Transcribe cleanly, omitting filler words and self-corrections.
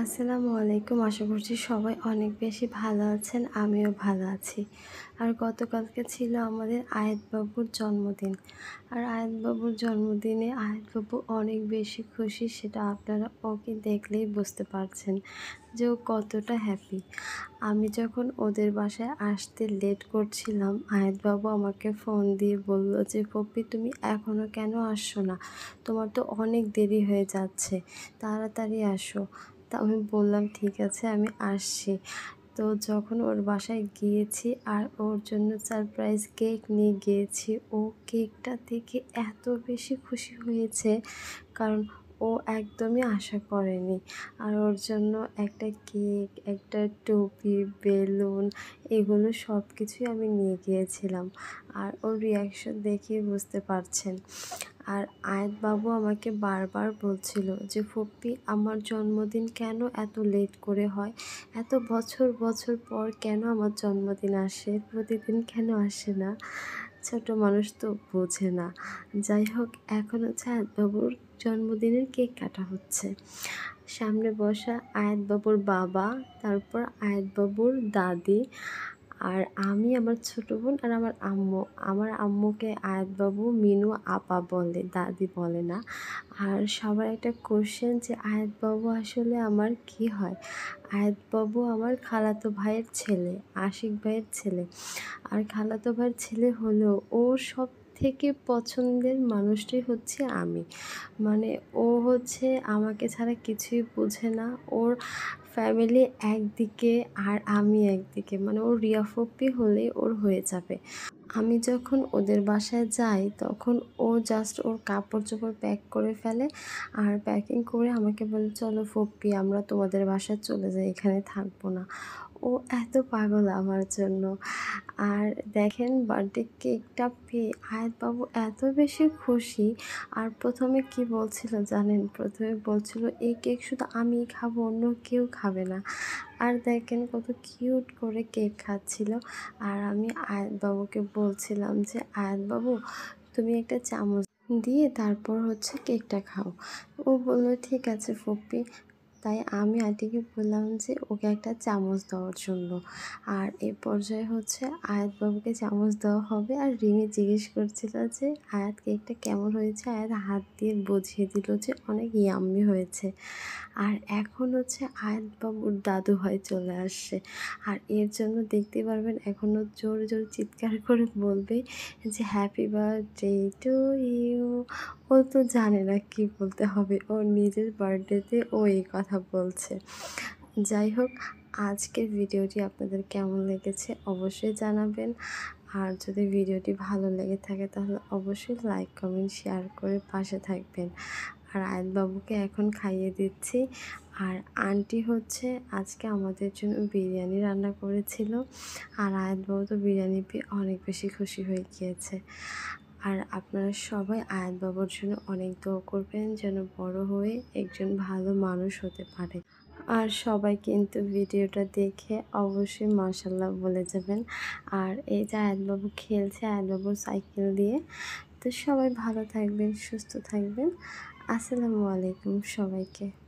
আসসালামু আলাইকুম। আশা করছি সবাই অনেক বেশি ভালো আছেন। আমিও ভালো আছি। আর গতকালকে ছিল আমাদের আয়াত বাবুর জন্মদিন। আর আয়াত বাবুর জন্মদিনে আয়াত বাবু অনেক বেশি খুশি, সেটা আপনারা ওকে দেখলেই বুঝতে পারছেন যে ও কতটা হ্যাপি। আমি যখন ওদের বাসায় আসতে লেট করছিলাম, আয়াত বাবু আমাকে ফোন দিয়ে বলল যে, "পপি, তুমি এখনও কেন আসছো না? তোমার তো অনেক দেরি হয়ে যাচ্ছে, তাড়াতাড়ি আসো।" তা আমি বললাম, ঠিক আছে, আমি আসছি। তো যখন ওর বাসায় গিয়েছি আর ওর জন্য সারপ্রাইজ কেক নিয়ে গিয়েছি, ও কেকটা দেখে এত বেশি খুশি হয়েছে, কারণ ও একদমই আশা করেনি। আর ওর জন্য একটা কেক, একটা টুপি, বেলুন, এগুলো সব কিছুই আমি নিয়ে গিয়েছিলাম। আর ওর রিয়াকশন দেখেই বুঝতে পারছেন। আর আয়াত বাবু আমাকে বারবার বলছিল যে, "ফুপ্পি, আমার জন্মদিন কেন এত লেট করে হয়? এত বছর বছর পর কেন আমার জন্মদিন আসে? প্রতিদিন কেন আসে না?" ছোট মানুষ তো বোঝে না। যাই হোক, এখন হচ্ছে আয়াত বাবুর জন্মদিনের কেক কাটা হচ্ছে। সামনে বসা আয়াত বাবুর বাবা, তারপর আয়াত বাবুর দাদি, আর আমি, আমার ছোট বোন আর আমার আম্মু। আমার আম্মুকে আয়াত বাবু মিনু আপা বলে, দাদি বলে না। আর সবার একটা কোশ্চেন যে আয়াত বাবু আসলে আমার কি হয়? আয়াত বাবু আমার খালাতো ভাইয়ের ছেলে, আশিক ভাইয়ের ছেলে। আর খালাতো ভাইয়ের ছেলে হলেও ওর সব থেকে পছন্দের মানুষটাই হচ্ছে আমি। মানে ও হচ্ছে আমাকে ছাড়া কিছুই বোঝে না। ওর ফ্যামিলি একদিকে আর আমি একদিকে, মানে ওর রিয়া ফুপ্পি হলেই ওর হয়ে যাবে। আমি যখন ওদের বাসায় যাই তখন ও জাস্ট ওর কাপড় চোপড় প্যাক করে ফেলে, আর প্যাকিং করে আমাকে বলে, "চলো ফুপ্পি, আমরা তোমাদের বাসায় চলে যাই, এখানে থাকবো না।" ও এত পাগল আমার জন্য। আর দেখেন, বার্থডে কেকটা পেয়ে আয়াত বাবু এত বেশি খুশি। আর প্রথমে কি বলছিল জানেন? প্রথমে বলছিল, "এই কেক শুধু আমিই খাবো, অন্য কেউ খাবে না।" আর দেখেন কত কিউট করে কেক খাচ্ছিল। আর আমি আয়াত বাবুকে বলছিলাম যে, "আয়াত বাবু, তুমি একটা চামচ দিয়ে তারপর হচ্ছে কেকটা খাও।" ও বলল, "ঠিক আছে ফুপ্পি।" তাই আমি আন্টিকে বললাম যে ওকে একটা চামচ দেওয়ার জন্য। আর এ পর্যায়ে হচ্ছে আয়াত বাবুকে চামচ দেওয়া হবে। আর রিমি জিজ্ঞেস করছিল যে, "আয়াত, কেকটা কেমন হয়েছে?" আয়াত হাত দিয়ে বুঝিয়ে দিল যে অনেক ইয়াম্মি হয়েছে। আর এখন হচ্ছে আয়াত বাবুর দাদু ভাই চলে আসছে। আর এর জন্য দেখতে পারবেন এখনও জোরে জোরে চিৎকার করে বলবে যে, "হ্যাপি বার্থডে টু ইউ।" ও তো জানে না কি বলতে হবে, ওর নিজের বার্থডেতে ও এই কথা বলছে। যাই হোক, আজকের ভিডিওটি আপনাদের কেমন লেগেছে অবশ্যই জানাবেন। আর যদি ভিডিওটি ভালো লেগে থাকে তাহলে অবশ্যই লাইক, কমেন্ট, শেয়ার করে পাশে থাকবেন। আর আয়াত বাবুকে এখন খাইয়ে দিচ্ছি। আর আন্টি হচ্ছে আজকে আমাদের জন্য বিরিয়ানি রান্না করেছিল। আর আয়াত বাবু তো বিরিয়ানি পেয়ে অনেক বেশি খুশি হয়ে গিয়েছে। আর আপনারা সবাই আয়াত বাবুর জন্য অনেক দোয়া করবেন যেন বড় হয়ে একজন ভালো মানুষ হতে পারে। আর সবাই কিন্তু ভিডিওটা দেখে অবশ্যই মাশাআল্লাহ বলে যাবেন। আর এই যে আয়াত বাবু খেলছে আয়াত বাবুর সাইকেল দিয়ে। তো সবাই ভালো থাকবেন, সুস্থ থাকবেন। আসসালামু আলাইকুম সবাইকে।